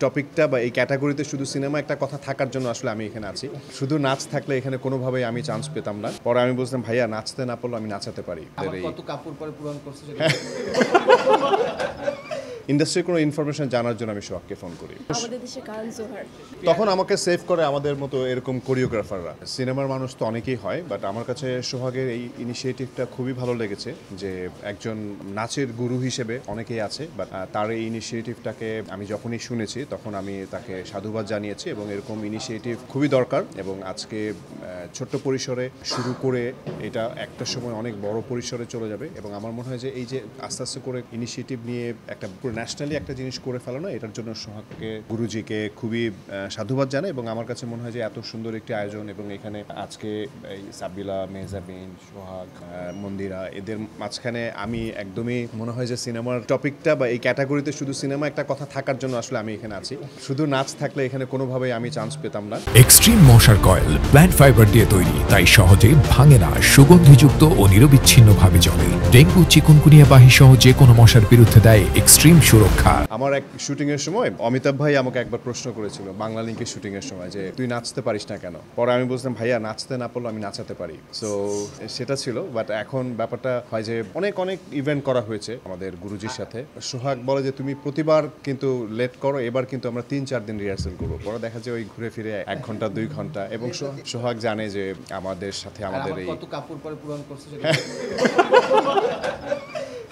টপিকটা বা এই ক্যাটাগরিতে শুধু সিনেমা একটা কথা থাকার জন্য আসলে আমি এখানে আছি। শুধু নাচ থাকলে এখানে কোনোভাবেই আমি চান্স পেতাম না। পরে আমি বুঝলাম ভাইয়া নাচতে না পারলেও আমি নাচাতে পারি। কত কাপড় পরে পূরণ করছে সেটা ইন্ডাস্ট্রির কোনো ইনফরমেশন জানার জন্য আমি সোহাগকে ফোন করি। আমাদের দেশে কারণ জোহার তখন আমাকে সেভ করে আমাদের মতো এরকম কোরিওগ্রাফাররা। সিনেমার মানুষ তো অনেকেই হয়, বাট আমার কাছে সোহাগের এই ইনিশিয়েটিভটা খুবই ভালো লেগেছে যে একজন নাচের গুরু হিসেবে অনেকেই আছে, বাট তার এই ইনিশিয়েটিভটাকে আমি যখনই শুনেছি তখন আমি তাকে সাধুবাদ জানিয়েছি এবং এরকম ইনিশিয়েটিভ খুবই দরকার। এবং আজকে ছোট্ট পরিসরে শুরু করে এটা একটা সময় অনেক বড় পরিসরে চলে যাবে এবং আমার মনে হয় যে এই যে আস্তে আস্তে করে ইনিশিয়েটিভ নিয়ে একটা ন্যাশনালি একটা জিনিস করে ফেলানো, এটার জন্য সোহাগকে গুরুজিকে খুবই সাধুবাদ জানাই। এবং আমার কাছে মনে হয় যে এত সুন্দর একটি আয়োজন এবং এখানে আজকে এই সাবিলা, মেহজাবিন, সোহাগ, মন্দিরা, এদের মাঝখানে আমি একদমই মনে হয় যে সিনেমার টপিকটা বা এই ক্যাটাগরিতে শুধু সিনেমা একটা কথা থাকার জন্য আসলে আমি এখানে আছি। শুধু নাচ থাকলে এখানে কোনোভাবেই আমি চান্স পেতাম না। এক্সট্রিম মশার কয়েল প্ল্যান্ট ফাইবার দিয়ে তৈরি, তাই সহজে ভাঙে না, সুগন্ধিযুক্ত ও নিরবিচ্ছিন্নভাবে জ্বলে। ডেঙ্গু, চিকুনগুনিয়া বাহি সহ যে কোনো মশার বিরুদ্ধে দেয় এক্সট্রিম সুরক্ষা। আমার এক শুটিং এর সময় অমিতাভ ভাই আমাকে একবার প্রশ্ন করেছিল বাংলা লিঙ্কের শুটিং এর সময় যে তুই নাচতে পারিস না কেন। পরে আমি বুঝলাম ভাইয়া নাচতে না পারলেও আমি নাচাতে পারি। সো সেটা ছিল। বাট এখন ব্যাপারটা হয় যে অনেক অনেক ইভেন্ট করা হয়েছে আমাদের গুরুজির সাথে। সোহাগ বলে যে তুমি প্রতিবার কিন্তু লেট করো, এবার কিন্তু আমরা 3-4 দিন রিহার্সাল করবো। পরে দেখা যায় ওই ঘুরে ফিরে 1 ঘন্টা 2 ঘন্টা। এবং সোহাগ জানে যে আমাদের সাথে আমাদের এই কত কাপড় পরে পূরণ করছে সেটা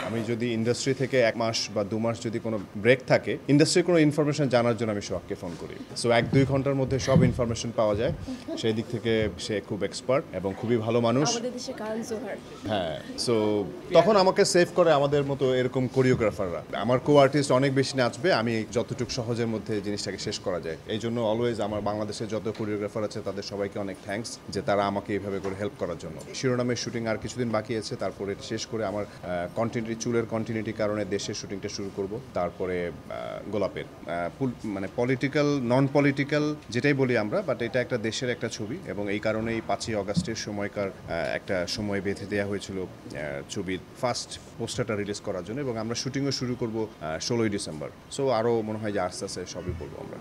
আমি যদি ইন্ডাস্ট্রি থেকে 1 মাস বা 2 মাস যদি কোনো ব্রেক থাকে, ইন্ডাস্ট্রির কোনো ইনফরমেশন জানার জন্য আমি সোহাগকে ফোন করি। সো 1-2 ঘন্টার মধ্যে সব ইনফরমেশন পাওয়া যায়। সেই দিক থেকে সে খুব এক্সপার্ট এবং খুবই ভালো মানুষ। আমাদের দেশে কারণ জোহার হ্যাঁ, সো তখন আমাকে সেভ করে আমাদের মতো এরকম কোরিওগ্রাফাররা। আমার কো আর্টিস্ট অনেক বেশি নাচবে, আমি যতটুকু সহজের মধ্যে জিনিসটাকে শেষ করা যায়। এই জন্য অলওয়েজ আমার বাংলাদেশের যত কোরিওগ্রাফার আছে তাদের সবাইকে অনেক থ্যাঙ্কস যে তারা আমাকে এইভাবে করে হেল্প করার জন্য। শিরোনামের শুটিং আর কিছুদিন বাকি আছে, তারপরে শেষ করে আমার কন্টিনিউটি চুলের কন্টিনিউটির কারণে দেশের শুটিংটা শুরু করব। তারপরে গোলাপের মানে পলিটিক্যাল নন পলিটিক্যাল যেটাই বলি আমরা, বাট এটা একটা দেশের একটা ছবি এবং এই কারণেই 5ই অগাস্টের সময়কার একটা সময় বেঁধে দেওয়া হয়েছিল ছবির ফার্স্ট পোস্টারটা রিলিজ করার জন্য। এবং আমরা শুটিংও শুরু করব 16ই ডিসেম্বর। সো আরও মনে হয় যে আস্তে আস্তে সবই করবো আমরা।